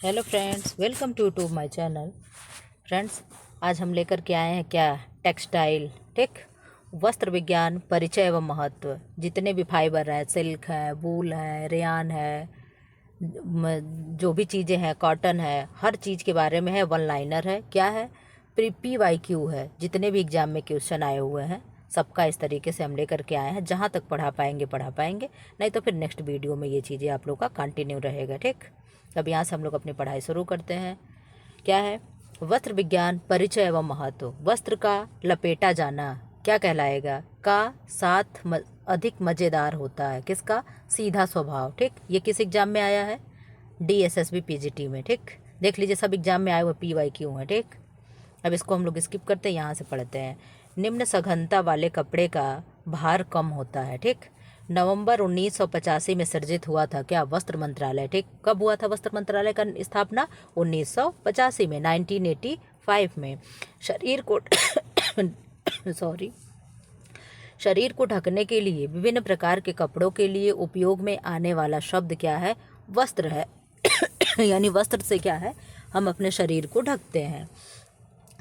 Hello friends, welcome to my channel. Friends, आज हम लेकर के आए हैं क्या, टेक्सटाइल। ठीक, वस्त्र विज्ञान, परिचय एवं महत्व। जितने भी फाइबर है, सिल्क है, वूल है, रेयान है, जो भी चीज़ें हैं, कॉटन है, हर चीज़ के बारे में है। वन लाइनर है, क्या है, PYQ है। जितने भी एग्जाम में क्वेश्चन आए हुए हैं सबका इस तरीके से हम लेकर के आए हैं। जहाँ तक पढ़ा पाएंगे, नहीं तो फिर नेक्स्ट वीडियो में ये चीज़ें आप लोग का कंटिन्यू रहेगा। ठीक, अब यहाँ से हम लोग अपनी पढ़ाई शुरू करते हैं। क्या है, वस्त्र विज्ञान, परिचय एवं महत्व। वस्त्र का लपेटा जाना क्या कहलाएगा? का साथ अधिक मज़ेदार होता है। किसका? सीधा स्वभाव। ठीक, ये किस एग्जाम में आया है? DSSB PGT में। ठीक, देख लीजिए, सब एग्जाम में आए हुए PYQ हैं। ठीक, अब इसको हम लोग स्किप करते हैं, यहाँ से पढ़ते हैं। निम्न सघनता वाले कपड़े का भार कम होता है। ठीक, नवंबर 1985 में सृजित हुआ था क्या, वस्त्र मंत्रालय। ठीक, कब हुआ था वस्त्र मंत्रालय का स्थापना? 1985 में, 1985 में। शरीर को सॉरी, शरीर को ढकने के लिए विभिन्न प्रकार के कपड़ों के लिए उपयोग में आने वाला शब्द क्या है? वस्त्र है। यानी वस्त्र से क्या है, हम अपने शरीर को ढकते हैं।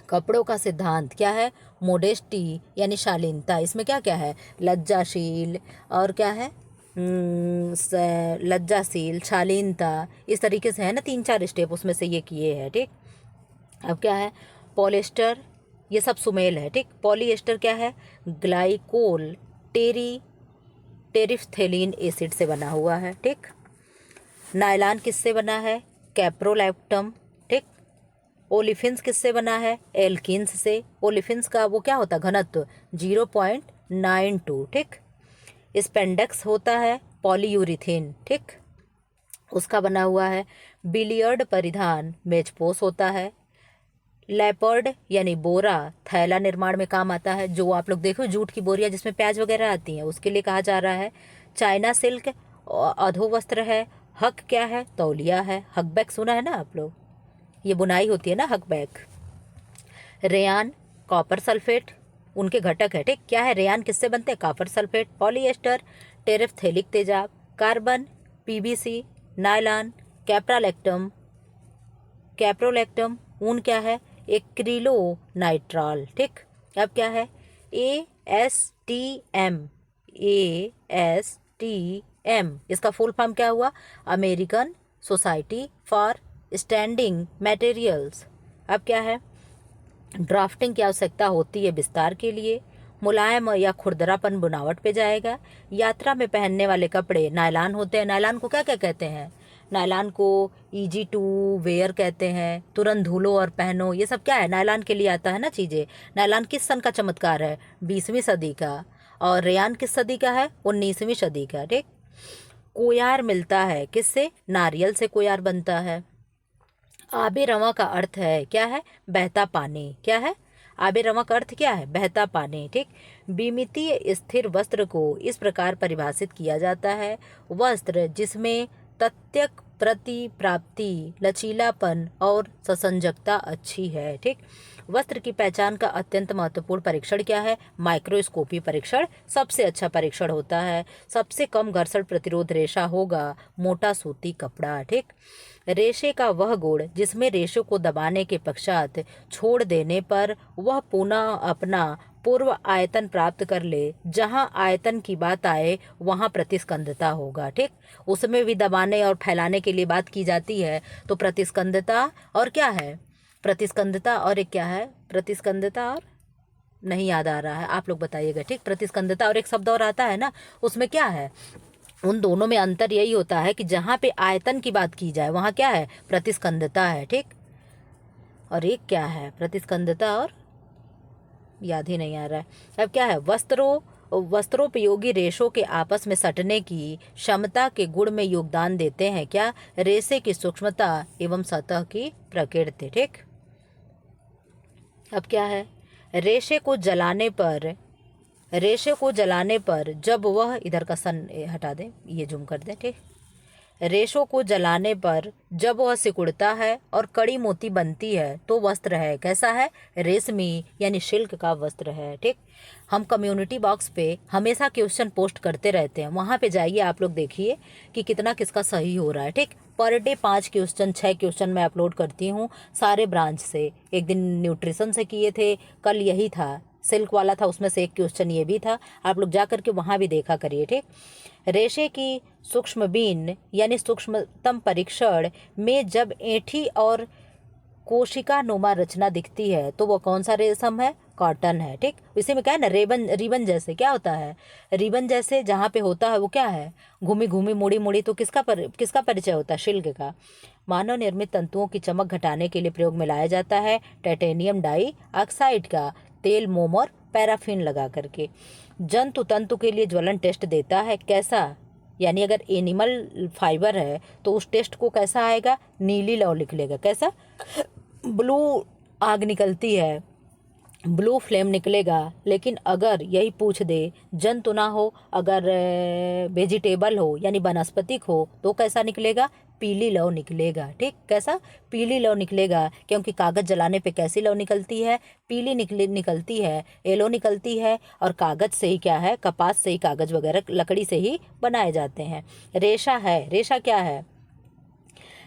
कपड़ों का सिद्धांत क्या है? मोडेस्टी यानी शालीनता। इसमें क्या क्या है? लज्जाशील, और क्या है, लज्जाशील, शालीनता, इस तरीके से है ना, 3-4 स्टेप उसमें से ये किए हैं। ठीक, अब क्या है, पॉलिएस्टर, ये सब सुमेल है। ठीक, पॉलिएस्टर क्या है? ग्लाइकोल टेरिफ्थेलिन एसिड से बना हुआ है। ठीक, नायलॉन किससे बना है? कैप्रोलैक्टम। ठीक, ओलिफिन्स किससे बना है? एल्किन्स से। ओलिफिन्स का वो क्या होता है, घनत्व 0.92। ठीक, स्पेंडेक्स होता है पॉलीयूरिथेन। ठीक, उसका बना हुआ है। बिलियर्ड परिधान मेजपोश होता है। लेपर्ड यानी बोरा थैला निर्माण में काम आता है। जो आप लोग देखो, जूट की बोरियां जिसमें प्याज वगैरह आती हैं, उसके लिए कहा जा रहा है। चाइना सिल्क अधोवस्त्र है। हक क्या है? तौलिया है। हकबैक सुना है ना आप लोग, ये बुनाई होती है ना, हकबैक। रेयान, कॉपर सल्फेट, उनके घटक है। ठीक, क्या है, रेयान किससे बनते हैं? Copper sulphate. पॉलिएस्टर, टेरिफ्थेलिक तेजाब। Carbon, PVC। नायलॉन, कैप्रालेक्टम। कैप्रोलेक्टम। ऊन क्या है? एक्रिलोनाइट्रॉल। ठीक, अब क्या है, ASTM। ASTM, इसका फुल फॉर्म क्या हुआ? American society for standing materials. अब क्या है, ड्राफ्टिंग की आवश्यकता होती है विस्तार के लिए। मुलायम या खुरदरापन बुनावट पे जाएगा। यात्रा में पहनने वाले कपड़े नायलॉन होते हैं। नायलॉन को क्या क्या कहते हैं? नायलॉन को इजी टू वेयर कहते हैं। तुरंत धुलो और पहनो, ये सब क्या है, नायलॉन के लिए आता है ना चीज़ें। नायलॉन किस सन का चमत्कार है? 20वीं सदी का। और रेयान किस सदी का है? 19वीं सदी का। ठीक, कोयार मिलता है किससे? नारियल से कोयार बनता है। आबे रवा का अर्थ है, क्या है? बहता पानी। क्या है? आबे रवा का अर्थ क्या है? बहता पानी। ठीक, विमितीय स्थिर वस्त्र को इस प्रकार परिभाषित किया जाता है: वस्त्र जिसमें तत्यक प्रति प्राप्ति, लचीलापन और ससंजकता अच्छी है। ठीक, वस्त्र की पहचान का अत्यंत महत्वपूर्ण परीक्षण क्या है? माइक्रोस्कोपी परीक्षण सबसे अच्छा परीक्षण होता है। सबसे कम घर्षण प्रतिरोध रेशा होगा मोटा सूती कपड़ा। ठीक, रेशे का वह गुण जिसमें रेशे को दबाने के पश्चात छोड़ देने पर वह पुनः अपना पूर्व आयतन प्राप्त कर ले। जहां आयतन की बात आए वहां प्रतिस्कंदता होगा। ठीक, उसमें भी दबाने और फैलाने के लिए बात की जाती है, तो प्रतिस्कंदता और क्या है? प्रतिस्कंदता और एक क्या है? प्रतिस्कंदता और नहीं याद आ रहा है, आप लोग बताइएगा। ठीक, प्रतिस्कंदता और एक शब्द और आता है ना, उसमें क्या है? उन दोनों में अंतर यही होता है कि जहाँ पे आयतन की बात की जाए वहाँ क्या है? प्रतिस्कंदता है। ठीक, और एक क्या है? प्रतिस्कंदता और याद ही नहीं आ रहा है। अब क्या है? वस्त्रोपयोगी रेशों के आपस में सटने की क्षमता के गुण में योगदान देते हैं क्या? रेशे की सूक्ष्मता एवं सतह की प्रकृति। ठीक, अब क्या है, रेशे को जलाने पर जब वह, इधर का सन हटा दें, ये जूम कर दें। ठीक, रेशों को जलाने पर जब वह सिकुड़ता है और कड़ी मोती बनती है तो वस्त्र है, कैसा है, रेशमी यानी सिल्क का वस्त्र है। ठीक, हम कम्युनिटी बॉक्स पे हमेशा क्वेश्चन पोस्ट करते रहते हैं, वहाँ पे जाइए आप लोग देखिए कि कितना किसका सही हो रहा है। ठीक, पर डे 5 क्वेश्चन 6 क्वेश्चन मैं अपलोड करती हूँ सारे ब्रांच से। एक दिन न्यूट्रिशन से किए थे, कल यही था सिल्क वाला था, उसमें से एक क्वेश्चन ये भी था, आप लोग जा करके वहाँ भी देखा करिए। ठीक, रेशे की सूक्ष्म बीन यानी सूक्ष्मतम परीक्षण में जब ऐंठी और कोशिका नुमा रचना दिखती है तो वो कौन सा रेशम है, कॉटन है। ठीक, इसी में क्या है ना, रिबन जैसे क्या होता है, रिबन जैसे जहाँ पे होता है वो क्या है, घूमी घूमी मुड़ी मुड़ी, तो किसका परिचय होता है, सिल्क का। मानव निर्मित तंतुओं की चमक घटाने के लिए प्रयोग में लाया जाता है टाइटेनियम डाई ऑक्साइड का तेल, मोम और पैराफिन लगा करके। जंतु तंतु के लिए ज्वलन टेस्ट देता है, कैसा, यानी अगर एनिमल फाइबर है तो उस टेस्ट को कैसा आएगा, नीली लौ निकलेगा, कैसा, ब्लू आग निकलती है, ब्लू फ्लेम निकलेगा। लेकिन अगर यही पूछ दे जंतु ना हो, अगर वेजिटेबल हो यानी वनस्पतिक हो तो कैसा निकलेगा, पीली लौ निकलेगा। ठीक, कैसा, पीली लौ निकलेगा, क्योंकि कागज़ जलाने पे कैसी लौ निकलती है, पीली निकलती है, येलो निकलती है। और कागज़ से ही क्या है, कपास से ही कागज़ वगैरह लकड़ी से ही बनाए जाते हैं। रेशा है, रेशा क्या है,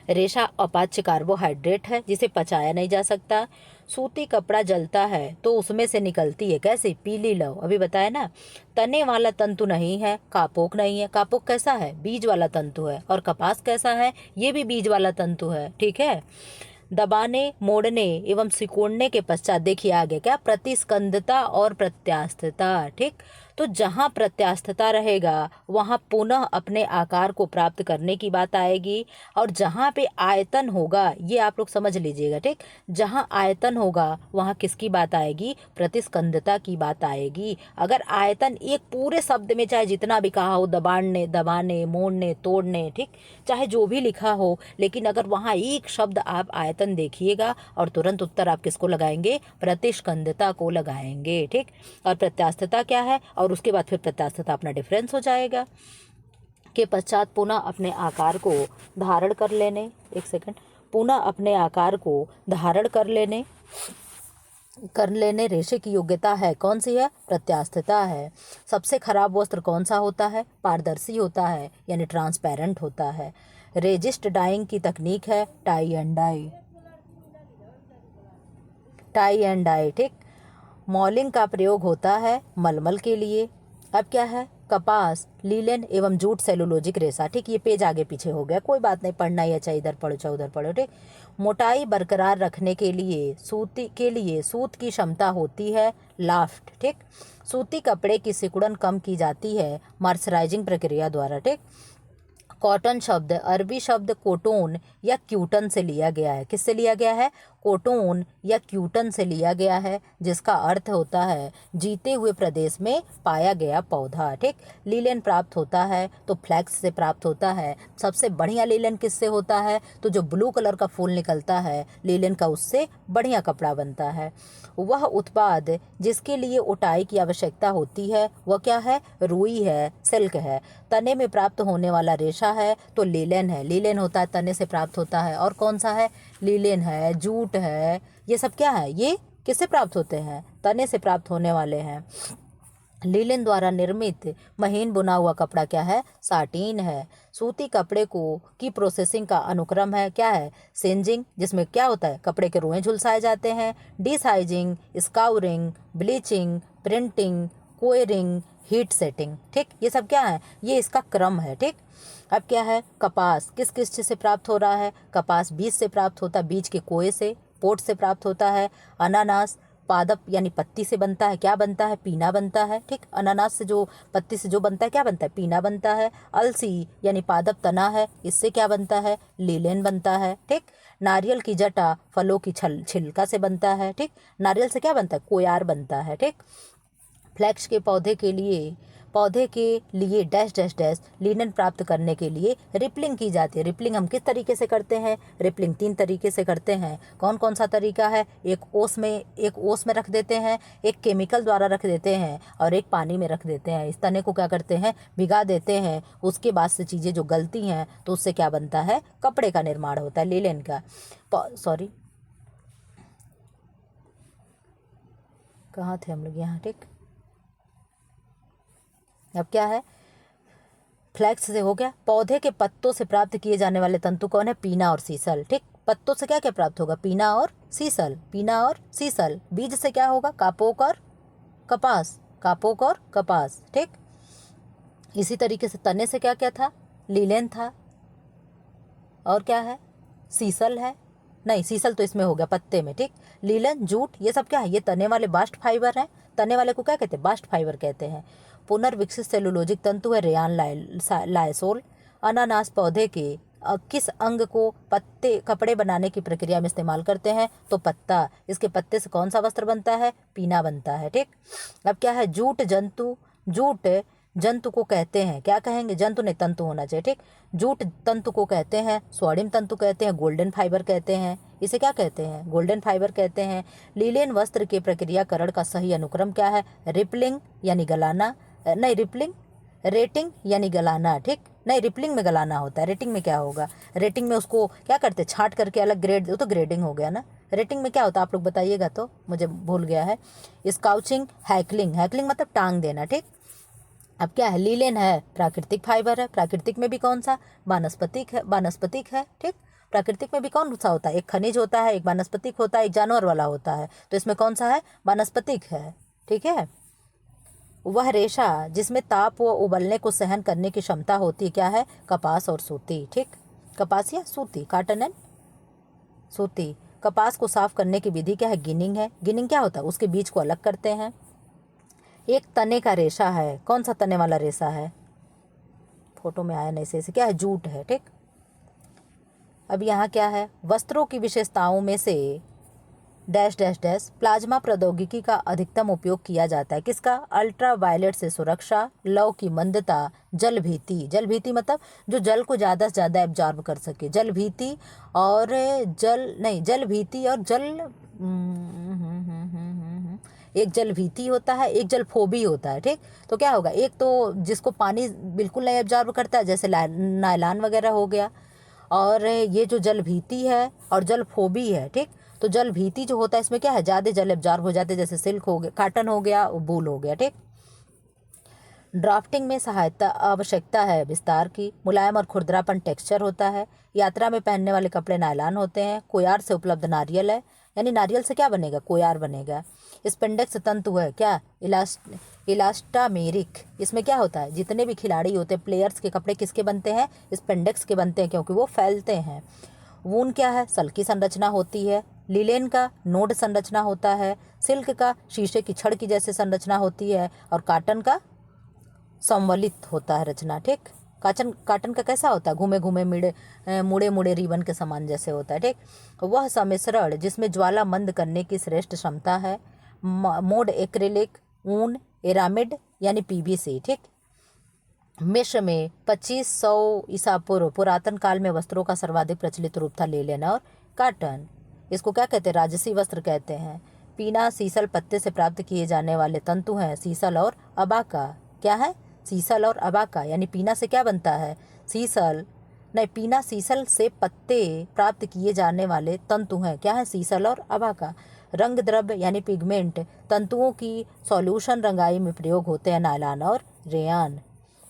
रेशा अपाच्य कार्बोहाइड्रेट है जिसे पचाया नहीं जा सकता। सूती कपड़ा जलता है तो उसमें से निकलती है कैसे, पीली लौ, अभी बताया ना। तने वाला तंतु नहीं है, कापोक नहीं है, कापोक कैसा है, बीज वाला तंतु है। और कपास कैसा है, ये भी बीज वाला तंतु है। ठीक है, दबाने, मोड़ने एवं सिकोड़ने के पश्चात देखिए आगे क्या, प्रतिस्कंदता और प्रत्यास्थता। ठीक, तो जहाँ प्रत्यास्थता रहेगा वहाँ पुनः अपने आकार को प्राप्त करने की बात आएगी। और जहाँ पे आयतन होगा, ये आप लोग समझ लीजिएगा। ठीक, जहाँ आयतन होगा वहाँ किसकी बात आएगी, प्रतिस्कंदता की बात आएगी। अगर आयतन एक पूरे शब्द में चाहे जितना भी कहा हो, दबाने, दबाने, मोड़ने, तोड़ने, ठीक, चाहे जो भी लिखा हो, लेकिन अगर वहाँ एक शब्द आप आयतन देखिएगा और तुरंत उत्तर आप किसको लगाएंगे, प्रतिस्कंदता को लगाएंगे। ठीक, और प्रत्यास्थता क्या है, और उसके बाद फिर प्रत्यास्थता अपना डिफरेंस हो जाएगा। के पश्चात पुनः अपने आकार को धारण कर लेने, एक सेकंड, पुनः अपने आकार को धारण कर लेने रेशे की योग्यता है, कौन सी है, प्रत्यास्थता है। सबसे खराब वस्त्र कौन सा होता है, पारदर्शी होता है यानी ट्रांसपेरेंट होता है। रेजिस्ट डाइंग की तकनीक है tie and dye, tie and dye. ठीक, मॉलिंग का प्रयोग होता है मलमल के लिए। अब क्या है, कपास, लीलन एवं जूट सेलुलोजिक रेशा। ठीक, ये पेज आगे पीछे हो गया, कोई बात नहीं, पढ़ना ही है, चाहे इधर पढ़ो चाहे उधर पढ़ो। ठीक, मोटाई बरकरार रखने के लिए सूत की क्षमता होती है लाफ्ट। ठीक, सूती कपड़े की सिकुड़न कम की जाती है मर्सराइजिंग प्रक्रिया द्वारा। ठीक, कॉटन शब्द अरबी शब्द कोटोन या क्यूटन से लिया गया है, किससे लिया गया है, कोटोन या क्यूटन से लिया गया है, जिसका अर्थ होता है जीते हुए प्रदेश में पाया गया पौधा। ठीक, लीलन प्राप्त होता है तो फ्लैक्स से प्राप्त होता है। सबसे बढ़िया लीलन किससे होता है, तो जो ब्लू कलर का फूल निकलता है लीलन का, उससे बढ़िया कपड़ा बनता है। वह उत्पाद जिसके लिए उटाई की आवश्यकता होती है वह क्या है, रुई है, सिल्क है। तने में प्राप्त होने वाला रेशा है तो लीलन है, लीलन होता है तने से प्राप्त होता है। और कौन सा है, लीलन है, जूट है, ये सब क्या है, ये किससे प्राप्त होते हैं, तने से प्राप्त होने वाले हैं। लीलन द्वारा निर्मित महीन बुना हुआ कपड़ा क्या है, साटीन है। सूती कपड़े को की प्रोसेसिंग का अनुक्रम है क्या है, सिंजिंग, जिसमें क्या होता है, कपड़े के रोएं झुलसाए जाते हैं। डिसाइजिंग, scouring, bleaching, printing, कोयरिंग, heat setting. ठीक, ये सब क्या है, ये इसका क्रम है। ठीक, अब क्या है, कपास किस किस चीज़ से प्राप्त हो रहा है, कपास बीज से प्राप्त होता है, बीज के कोए से, पोट से प्राप्त होता है। अनानास पादप यानी पत्ती से बनता है, क्या बनता है, पीना बनता है। ठीक, अनानास से जो पत्ती से जो बनता है क्या बनता है, पीना बनता है। अलसी यानी पादप तना है, इससे क्या बनता है, लीलन बनता है। ठीक, नारियल की जटा फलों की छिलका से बनता है। ठीक, नारियल से क्या बनता है, कोयार बनता है। ठीक, फ्लैक्स के पौधे के लिए पौधे के लिए डैश डैश डैश लिनन प्राप्त करने के लिए रिपलिंग की जाती है। रिपलिंग हम किस तरीके से करते हैं? रिपलिंग 3 तरीके से करते हैं। कौन कौन सा तरीका है? एक ओस में रख देते हैं, एक केमिकल द्वारा रख देते हैं और एक पानी में रख देते हैं। इस तने को क्या करते हैं? भिगा देते हैं। उसके बाद से चीज़ें जो गलती हैं तो उससे क्या बनता है? कपड़े का निर्माण होता है, लिनन का। सॉरी, कहाँ थे हम लोग? यहाँ, ठीक। अब क्या है? फ्लैक्स से हो गया। पौधे के पत्तों से प्राप्त किए जाने वाले तंतु कौन है? पीना और सीसल, ठीक। पत्तों से क्या क्या प्राप्त होगा? पीना और सीसल, पीना और सीसल। बीज से क्या होगा? कापोक और कपास, कापोक और कपास, ठीक। इसी तरीके से तने से क्या क्या था? लीलेन था। और क्या है? सीसल है। नहीं, सीसल तो इसमें हो गया पत्ते में, ठीक। लीलन, जूट, ये सब क्या है? ये तने वाले बास्ट फाइबर हैं। तने वाले को क्या कहते हैं? बास्ट फाइबर कहते हैं। पुनर्विकसित सेलुलोजिक तंतु है रेयान लाइसोल। अनानास पौधे के किस अंग को पत्ते कपड़े बनाने की प्रक्रिया में इस्तेमाल करते हैं? तो पत्ता। इसके पत्ते से कौन सा वस्त्र बनता है? पीना बनता है, ठीक। अब क्या है? जूट जंतु को कहते हैं, क्या कहेंगे? जंतु नहीं, तंतु होना चाहिए, ठीक। जूट तंतु को कहते हैं, स्वर्णिम तंतु कहते हैं, गोल्डन फाइबर कहते हैं। इसे क्या कहते हैं? गोल्डन फाइबर कहते हैं। लीलेन वस्त्र के प्रक्रियाकरण का सही अनुक्रम क्या है? रिपलिंग यानी गलाना, नहीं रिपलिंग, रेटिंग यानी गलाना, ठीक। नहीं, रिपलिंग में गलाना होता है। रेटिंग में क्या होगा? रेटिंग में उसको क्या करते? छांट करके अलग ग्रेड, वो तो ग्रेडिंग हो गया ना। रेटिंग में क्या होता है? आप लोग बताइएगा, तो मुझे भूल गया है। स्काउचिंग, हैकलिंग, हैकलिंग मतलब टांग देना, ठीक। अब क्या है? लीलेन है प्राकृतिक फाइबर है। प्राकृतिक में भी कौन सा? वानस्पतिक है, ठीक। प्राकृतिक में भी कौन सा होता है? एक खनिज होता है, एक वानस्पतिक होता है, एक जानवर वाला होता है। तो इसमें कौन सा है? वानस्पतिक है, ठीक है। वह रेशा जिसमें ताप व उबलने को सहन करने की क्षमता होती, क्या है? कपास और सूती, ठीक। कपास या सूती, कॉटन एंड सूती। कपास को साफ करने की विधि क्या है? गिनिंग है। गिनिंग क्या होता है? उसके बीज को अलग करते हैं। एक तने का रेशा है। कौन सा तने वाला रेशा है? फोटो में आया नहीं से क्या है? जूट है, ठीक। अब यहाँ क्या है? वस्त्रों की विशेषताओं में से डैश डैश डैश प्लाज्मा प्रौद्योगिकी का अधिकतम उपयोग किया जाता है। किसका? अल्ट्रा वायलेट से सुरक्षा, लौ की मंदता, जल भीति। जल भीति मतलब जो जल को ज़्यादा से ज़्यादा एब्जॉर्ब कर सके। जल भीति और जल भीति और एक जल भीति होता है, एक जल फोबी होता है, ठीक। तो क्या होगा? एक तो जिसको पानी बिल्कुल नहीं एब्जॉर्ब करता है, जैसे नायलॉन वगैरह हो गया। और ये जो जल भीति है और जल फोबी है, ठीक। तो जल भीति जो होता है इसमें क्या है? ज़्यादा जल एब्जॉर्ब हो जाते हैं, जैसे सिल्क हो गया, कॉटन हो गया, वूल हो गया, ठीक। ड्राफ्टिंग में सहायता आवश्यकता है विस्तार की। मुलायम और खुरदरापन टेक्सचर होता है। यात्रा में पहनने वाले कपड़े नायलॉन होते हैं। कोयार से उपलब्ध नारियल है, यानी नारियल से क्या बनेगा? कोयार बनेगा। स्पेंडेक्स तंतु है क्या? इलास्टामेरिक। इसमें क्या होता है? जितने भी खिलाड़ी होते हैं, प्लेयर्स के कपड़े किसके बनते हैं? स्पेंडेक्स के बनते हैं, क्योंकि वो फैलते हैं। वून क्या है? सल्की संरचना होती है। लिलेन का नोड संरचना होता है। सिल्क का शीशे की छड़ की जैसे संरचना होती है। और कॉटन का संवलित होता है रचना, ठीक। काटन का कैसा होता है? घूमे घूमे मुड़े मुड़े रिबन के समान जैसे होता है, ठीक। वह सम्मिश्रण जिसमें ज्वाला मंद करने की श्रेष्ठ क्षमता है। मोड एक्रिलिक, ऊन, एरामिड यानी पीवीसी, ठीक। मिस्र में 2500 ईसा पूर्व पुरातन काल में वस्त्रों का सर्वाधिक प्रचलित रूप था लिलेन और कॉटन। इसको क्या कहते हैं? राजसी वस्त्र कहते हैं। पीना सीसल पत्ते से प्राप्त किए जाने वाले तंतु हैं सीसल और अबाका। क्या है? सीसल और अबाका। यानी पीना से क्या बनता है? सीसल नहीं, पीना सीसल से पत्ते प्राप्त किए जाने वाले तंतु हैं, क्या है? सीसल और अबाका। रंग द्रव्य यानी पिगमेंट तंतुओं की सॉल्यूशन रंगाई में प्रयोग होते हैं, नायलॉन और रेयान।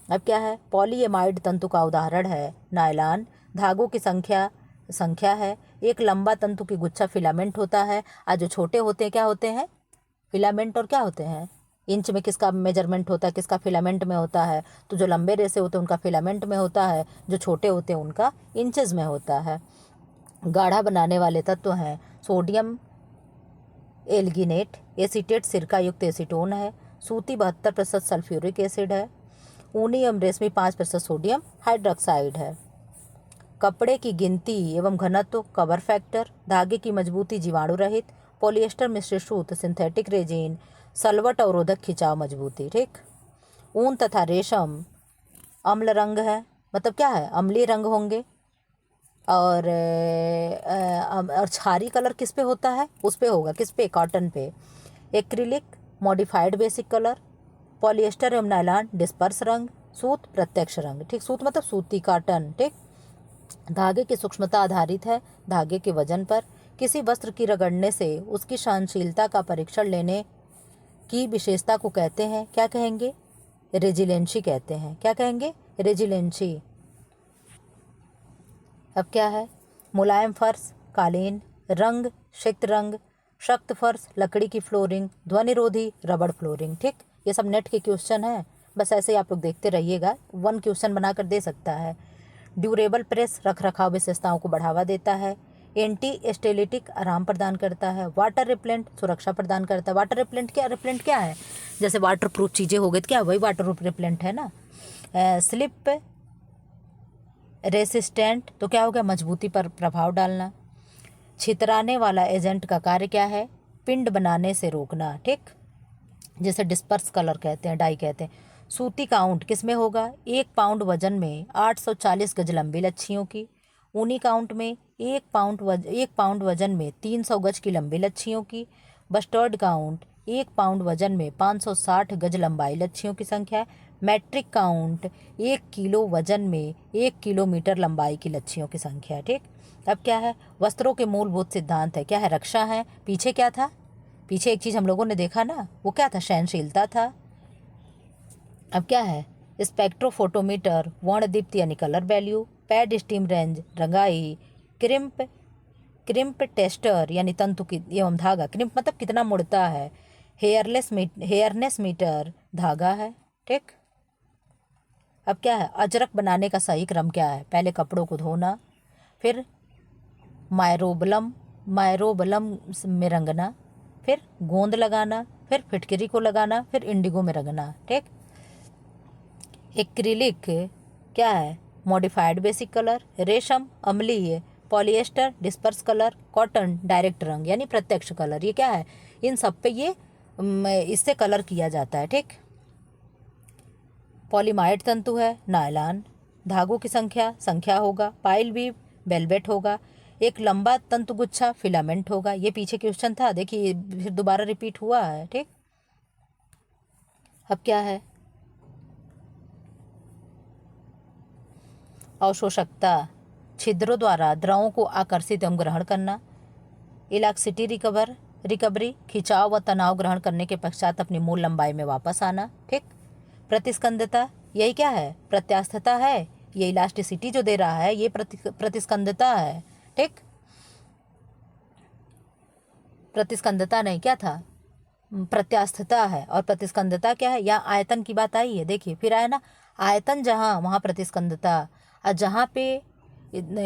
अब क्या है? पॉलीएमाइड तंतु का उदाहरण है नायलॉन। धागों की संख्या है। एक लंबा तंतु की गुच्छा फिलामेंट होता है। आज जो छोटे होते हैं क्या होते हैं? फिलामेंट। और क्या होते हैं? इंच में किसका मेजरमेंट होता है? किसका फिलामेंट में होता है? तो जो लंबे रेसे होते हैं उनका फिलामेंट में होता है, जो छोटे होते हैं उनका इंचेस में होता है। गाढ़ा बनाने वाले तत्व हैं सोडियम एल्गिनेट, एसीटेट सिरका युक्त एसीटोन है। सूती 72% सल्फ्यूरिक एसिड है। ऊनी एवं रेशमी 5% सोडियम हाइड्रोक्साइड है। कपड़े की गिनती एवं घनत्व कवर फैक्टर। धागे की मजबूती जीवाणु रहित। पॉलिएस्टर मिश्रित सूत सिंथेटिक रेजिन। सलवट अवरोधक खिंचाव मजबूती, ठीक। ऊन तथा रेशम अम्ल रंग है, मतलब क्या है, अम्लीय रंग होंगे। और क्षारी कलर किस पे होता है, उस पे होगा, किस पे, कॉटन पे। Acrylic modified basic colour, polyester एवं नायलॉन डिस्पर्स रंग, सूत प्रत्यक्ष रंग। ठीक, सूत मतलब सूती, कॉटन। ठीक, धागे की सूक्ष्मता आधारित है धागे के वजन पर। किसी वस्त्र की रगड़ने से उसकी सहनशीलता का परीक्षण लेने की विशेषता को कहते हैं, क्या कहेंगे, रेजिलेंसी कहते हैं। क्या कहेंगे, रेजिलेंसी। अब क्या है, मुलायम फर्श, कालीन, रंग, श्वेत रंग, सख्त फर्श, लकड़ी की फ्लोरिंग, ध्वनिरोधी, रबड़ फ्लोरिंग। ठीक, ये सब नेट के क्वेश्चन हैं, बस ऐसे ही आप लोग देखते रहिएगा, 1 क्वेश्चन बनाकर दे सकता है। ड्यूरेबल प्रेस, रख रखाव विशेषताओं को बढ़ावा देता है। एंटी स्टेलिटिक, आराम प्रदान करता है। वाटर रिपेलेंट, सुरक्षा प्रदान करता है। वाटर रिपेलेंट क्या है, जैसे वाटर प्रूफ चीज़ें हो गई तो क्या, वही वाटर रिपेलेंट है ना। स्लिप रेसिस्टेंट, तो क्या हो गया, मजबूती पर प्रभाव डालना। छितराने वाला एजेंट का कार्य क्या है, पिंड बनाने से रोकना। ठीक, जैसे डिस्पर्स कलर कहते हैं, डाई कहते हैं। सूती काउंट किस में होगा, 1 पाउंड वजन में 840 गज लंबी लच्छियों की। ऊनी काउंट में 1 पाउंड वजन में 300 गज की लंबी लच्छियों की। बस्टर्ड काउंट 1 पाउंड वजन में 560 गज लंबाई लच्छियों की संख्या है। मैट्रिक काउंट 1 किलो वजन में 1 किलोमीटर लंबाई की लच्छियों की संख्या है। ठीक, अब क्या है, वस्त्रों के मूलभूत सिद्धांत है, क्या है, रक्षा है। पीछे क्या था, पीछे एक चीज़ हम लोगों ने देखा ना, वो क्या था, सहनशीलता था। अब क्या है, स्पेक्ट्रोफोटोमीटर, वर्णदीप्ति यानी colour value, pad steam range, रंगाई, क्रिम्प क्रिम्प टेस्टर यानी तंतु की एवं धागा, क्रिम्प मतलब कितना मुड़ता है। हेयरनेस मीटर, धागा है। ठीक, अब क्या है, अजरक बनाने का सही क्रम क्या है, पहले कपड़ों को धोना, फिर मायरोबलम मायरोबलम में रंगना, फिर गोंद लगाना, फिर फिटकरी को लगाना, फिर इंडिगो में रंगना। ठीक, एक्रिलिक क्या है, मॉडिफाइड बेसिक कलर, रेशम अम्लीय, polyester disperse colour, cotton direct रंग यानी प्रत्यक्ष कलर। ये क्या है, इन सब पे ये इससे कलर किया जाता है। ठीक, पॉलीमाइड तंतु है, नायलॉन। धागों की संख्या होगा, पाइल वीव, वेलवेट होगा। एक लंबा तंतु गुच्छा, फिलामेंट होगा। ये पीछे क्वेश्चन था, देखिए फिर दोबारा रिपीट हुआ है। ठीक, अब क्या है, अवशोषकता, छिद्रों द्वारा द्रवों को आकर्षित एवं ग्रहण करना। इलास्टिसिटी रिकवरी, खिंचाव व तनाव ग्रहण करने के पश्चात अपनी मूल लंबाई में वापस आना। ठीक, प्रतिस्कंदता, यही क्या है, प्रत्यास्थता है। ये इलास्टिसिटी जो दे रहा है ये प्रतिस्कंदता है। ठीक, प्रतिस्कंदता नहीं, क्या था, प्रत्यास्थता है। और प्रतिस्कंदता क्या है, यहाँ आयतन की बात आई है, देखिए फिर आया ना, आयतन जहाँ वहाँ प्रतिस्कंदता, और जहाँ पे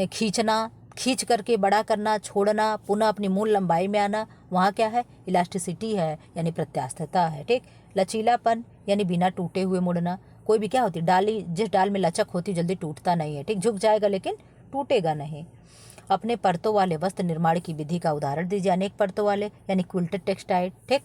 खींच करके बड़ा करना, छोड़ना, पुनः अपनी मूल लंबाई में आना, वहाँ क्या है, इलास्टिसिटी है यानी प्रत्यास्थता है। ठीक, लचीलापन यानी बिना टूटे हुए मुड़ना। कोई भी क्या होती, डाली जिस डाल में लचक होती जल्दी टूटता नहीं है। ठीक, झुक जाएगा लेकिन टूटेगा नहीं। अपने परतों वाले वस्त्र निर्माण की विधि का उदाहरण दीजिए, अनेक परतों वाले यानी क्विल्टेड टेक्सटाइल। ठीक,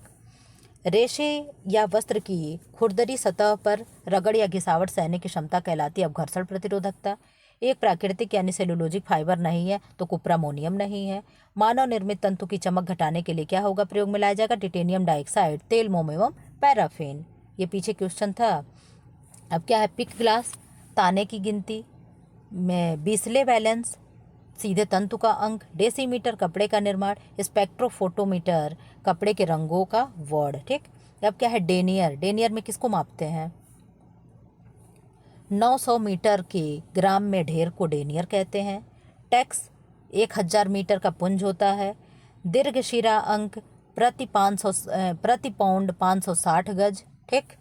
रेशे या वस्त्र की खुरदरी सतह पर रगड़ या घिसावट सहने की क्षमता कहलाती है अपघर्षण प्रतिरोधकता। एक प्राकृतिक यानी सेलुलोजिक फाइबर नहीं है तो कुप्रामोनियम नहीं है। मानव निर्मित तंतु की चमक घटाने के लिए क्या होगा, प्रयोग में लाया जाएगा, टिटेनियम डाइऑक्साइड, तेल, मोम एवं पैराफिन। ये पीछे क्वेश्चन था। अब क्या है, पिक ग्लास, ताने की गिनती में, बीसले बैलेंस, सीधे तंतु का अंक, डेसीमीटर कपड़े का निर्माण, स्पेक्ट्रोफोटोमीटर कपड़े के रंगों का वर्ड। ठीक, अब क्या है, डेनियर में किसको मापते हैं, 900 मीटर के ग्राम में ढेर को डेनियर कहते हैं। टैक्स 1000 मीटर का पुंज होता है। दीर्घ शिरा अंक प्रति पाउंड 560 गज। ठीक,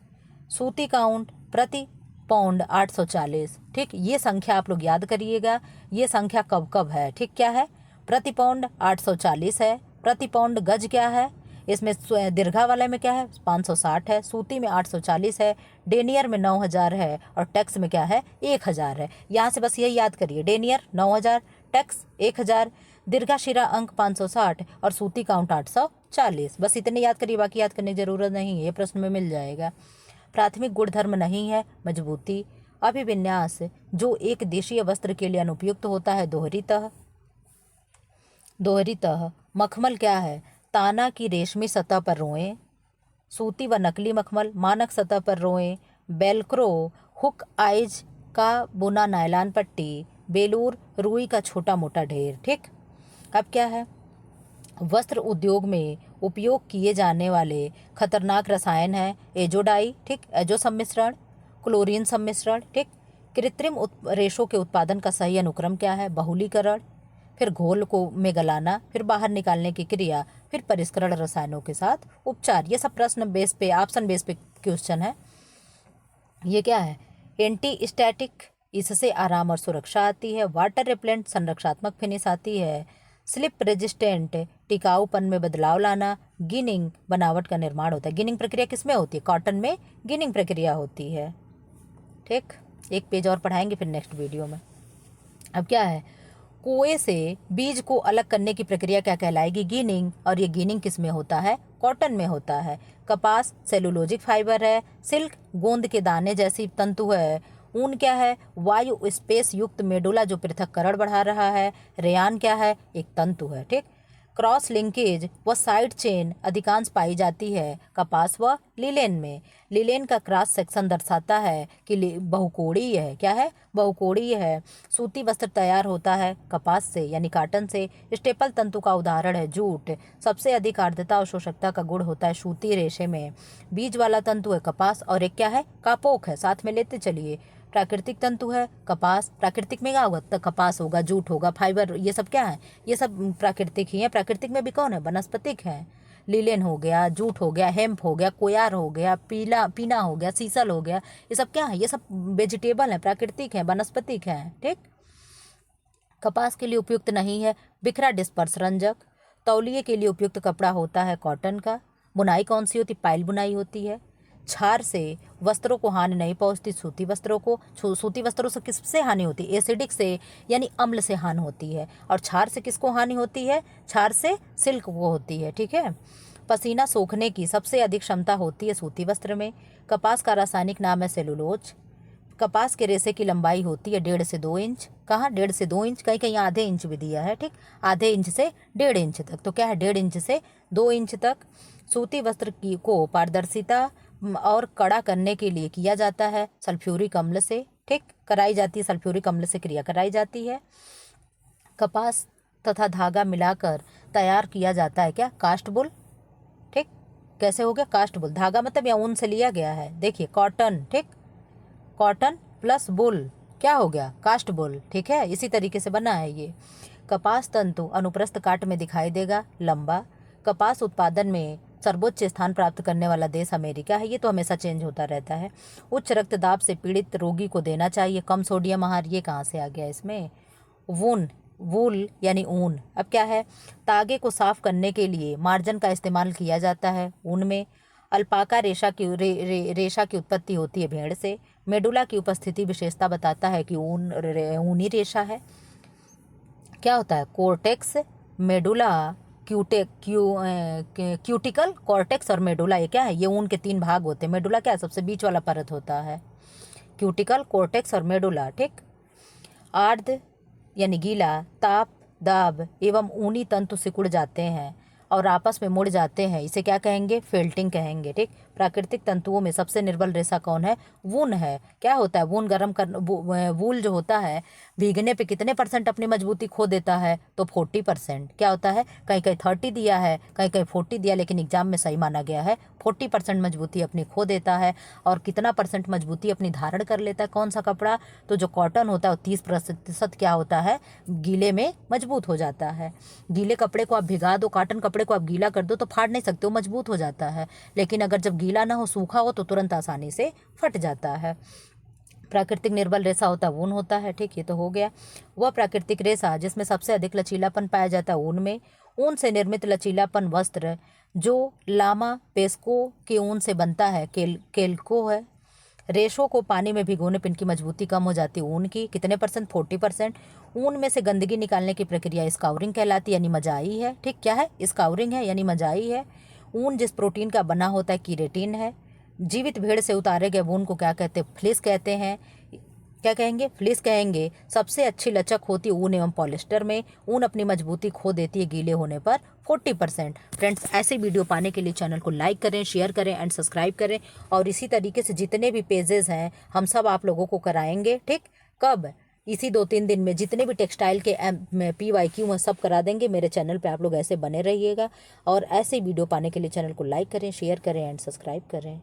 सूती काउंट प्रति पाउंड 840। ठीक, ये संख्या आप लोग याद करिएगा, ये संख्या कब कब है। ठीक, क्या है, प्रति पाउंड 840 है, प्रति पाउंड गज क्या है, इसमें दीर्घा वाले में क्या है, 560 है, सूती में 840 है, डेनियर में 9000 है, और टैक्स में क्या है, 1000 है। यहाँ से बस यही याद करिए, डेनियर 9000, टैक्स 1000, दीर्घा शिरा अंक 560 और सूती काउंट 840। बस इतने याद करिए, बाकी याद करने की जरूरत नहीं है, ये प्रश्न में मिल जाएगा। प्राथमिक गुणधर्म नहीं है मजबूती। अभिविन्यास जो एक देशीय वस्त्र के लिए अनुपयुक्त होता है दोहरी तह। मखमल क्या है? ताना की रेशमी सतह पर रोएं। सूती व नकली मखमल मानक सतह पर रोएं। बेलक्रो हुक आइज का बुना नायलान पट्टी। बेलूर रुई का छोटा मोटा ढेर। ठीक, अब क्या है? वस्त्र उद्योग में उपयोग किए जाने वाले खतरनाक रसायन है एजोडाई, ठीक, एजो सम्मिश्रण, क्लोरीन सम्मिश्रण, ठीक। कृत्रिम रेशों के उत्पादन का सही अनुक्रम क्या है? बहुलीकरण, फिर घोल को में गलाना, फिर बाहर निकालने की क्रिया, फिर परिष्करण रसायनों के साथ उपचार। ये सब प्रश्न बेस पे, ऑप्शन बेस पे क्वेश्चन है। ये क्या है? एंटी स्टैटिक, इससे आराम और सुरक्षा आती है। वाटर रिपेलेंट, संरक्षात्मक फिनिश आती है। स्लिप रेजिस्टेंट, टिकाऊपन में बदलाव लाना। गिनिंग, बनावट का निर्माण होता है। गिनिंग प्रक्रिया किसमें होती है? कॉटन में गिनिंग प्रक्रिया होती है। ठीक, एक पेज और पढ़ाएंगे फिर नेक्स्ट वीडियो में। अब क्या है? कुएं से बीज को अलग करने की प्रक्रिया क्या कहलाएगी? गिनिंग। और ये गिनिंग किस में होता है? कॉटन में होता है। कपास सेलुलोजिक फाइबर है। सिल्क गोंद के दाने जैसी तंतु है। ऊन क्या है? वायु स्पेस युक्त मेडुला जो पृथक्करण बढ़ा रहा है। रेयान क्या है? एक तंतु है। ठीक, क्रॉस लिंकेज व साइड चेन अधिकांश पाई जाती है कपास व लिलेन में। लिलेन का क्रॉस सेक्शन दर्शाता है कि बहुकोणीय है। क्या है? बहुकोणीय है। सूती वस्त्र तैयार होता है कपास से यानी कॉटन से। स्टेपल तंतु का उदाहरण है जूट। सबसे अधिक आर्द्रता और शोषकता का गुण होता है सूती रेशे में। बीज वाला तंतु है कपास और एक क्या है? कापोक है। साथ में लेते चलिए। प्राकृतिक तंतु है कपास। प्राकृतिक में क्या होगा? तो कपास होगा, जूट होगा, फाइबर, ये सब क्या है? ये सब प्राकृतिक ही है। प्राकृतिक में भी कौन है? वनस्पतिक है। लिलेन हो गया, जूट हो गया, हेम्प हो गया, कोयार हो गया, पीना हो गया, सीसल हो गया, ये सब क्या है? ये सब वेजिटेबल है, प्राकृतिक है, वनस्पतिक है। ठीक, कपास के लिए उपयुक्त नहीं है बिखरा डिस्पर्स रंजक। तौलिए के लिए उपयुक्त कपड़ा होता है कॉटन का। बुनाई कौन सी होती? पाइल बुनाई होती है। क्षार से वस्त्रों को हानि नहीं पहुंचती सूती वस्त्रों को। सूती वस्त्रों से किससे हानि होती है? एसिडिक से यानी अम्ल से हानि होती है। और क्षार से किसको हानि होती है? क्षार से सिल्क को होती है। ठीक है, पसीना सोखने की सबसे अधिक क्षमता होती है सूती वस्त्र में। कपास का रासायनिक नाम है सेलुलोज। कपास के रेशे की लंबाई होती है 1.5 से 2 इंच। कहाँ? 1.5 से 2 इंच, कहीं कहीं आधे इंच भी दिया है। ठीक, आधे इंच से 1.5 इंच तक। तो क्या है? 1.5 इंच से 2 इंच तक। सूती वस्त्र को पारदर्शिता और कड़ा करने के लिए किया जाता है सल्फ्यूरिक अम्ल से। ठीक, कराई जाती है, सल्फ्यूरिक अम्ल से क्रिया कराई जाती है। कपास तथा धागा मिलाकर तैयार किया जाता है क्या? कास्टबुल। ठीक, कैसे हो गया? कास्टबुल। धागा मतलब या ऊन से लिया गया है। देखिए कॉटन, ठीक, कॉटन प्लस बुल क्या हो गया? कास्टबुल। ठीक है, इसी तरीके से बना है ये। कपास तंतु अनुप्रस्थ काट में दिखाई देगा लंबा। कपास उत्पादन में सर्वोच्च स्थान प्राप्त करने वाला देश अमेरिका है। ये तो हमेशा चेंज होता रहता है। उच्च रक्तदाब से पीड़ित रोगी को देना चाहिए कम सोडियम आहार। ये कहाँ से आ गया इसमें? वूल यानी ऊन। अब क्या है? तागे को साफ करने के लिए मार्जन का इस्तेमाल किया जाता है ऊन में। अल्पाका रेशा की उत्पत्ति होती है भेड़ से। मेडुला की उपस्थिति विशेषता बताता है कि ऊनी रेशा है। क्या होता है? कोर्टेक्स, मेडुला, क्यूटिकल, कॉर्टेक्स और मेडुला। ये क्या है? ये ऊन के 3 भाग होते हैं। मेडुला क्या है? सबसे बीच वाला परत होता है। क्यूटिकल, कॉर्टेक्स और मेडुला। ठीक, आर्द्र यानी गीला, ताप, दाब एवं ऊनी तंतु सिकुड़ जाते हैं और आपस में मुड़ जाते हैं, इसे क्या कहेंगे? फेल्टिंग कहेंगे। ठीक, प्राकृतिक तंतुओं में सबसे निर्बल रेशा कौन है? वून है। क्या होता है? वून गर्म कर वूल जो होता है भीगने पे कितने % अपनी मजबूती खो देता है? तो 40%। क्या होता है? कहीं कहीं 30 दिया है, कहीं कहीं 40 दिया, लेकिन एग्जाम में सही माना गया है 40% मजबूती अपनी खो देता है। और कितना % मजबूती अपनी धारण कर लेता है? कौन सा कपड़ा? तो जो कॉटन होता है वो 30% क्या होता है? गीले में मजबूत हो जाता है। गीले कपड़े को आप भिगा दो, कॉटन कपड़े को आप गीला कर दो तो फाड़ नहीं सकते हो, मजबूत हो जाता है। लेकिन अगर जब गीला ना हो, सूखा हो, तो तुरंत आसानी से फट जाता है। प्राकृतिक निर्बल रेशा होता है ऊन होता है। ठीक, ये तो हो गया। वह प्राकृतिक रेशा जिसमें सबसे अधिक लचीलापन पाया जाता है ऊन में। ऊन से निर्मित लचीलापन वस्त्र जो लामा पेस्को के ऊन से बनता है केल्को है। रेशों को पानी में भिगोने पर इनकी मजबूती कम हो जाती है ऊन की। कितने %? 40%। ऊन में से गंदगी निकालने की प्रक्रिया स्काउरिंग कहलाती है यानी मजाई है। ठीक, क्या है? स्काउरिंग है यानी मजाई है। ऊन जिस प्रोटीन का बना होता है कीरेटिन है। जीवित भेड़ से उतारे गए ऊन को क्या कहते हैं? फ्लेस कहते हैं। क्या कहेंगे? फ्लेस कहेंगे। सबसे अच्छी लचक होती है ऊन एवं पॉलिस्टर में। ऊन अपनी मजबूती खो देती है गीले होने पर 40%। फ्रेंड्स, ऐसे वीडियो पाने के लिए चैनल को लाइक करें, शेयर करें एंड सब्सक्राइब करें। और इसी तरीके से जितने भी पेजेस हैं हम सब आप लोगों को कराएंगे। ठीक, कब? इसी 2-3 दिन में जितने भी टेक्सटाइल के PYQ में सब करा देंगे। मेरे चैनल पे आप लोग ऐसे बने रहिएगा और ऐसे वीडियो पाने के लिए चैनल को लाइक करें, शेयर करें एंड सब्सक्राइब करें।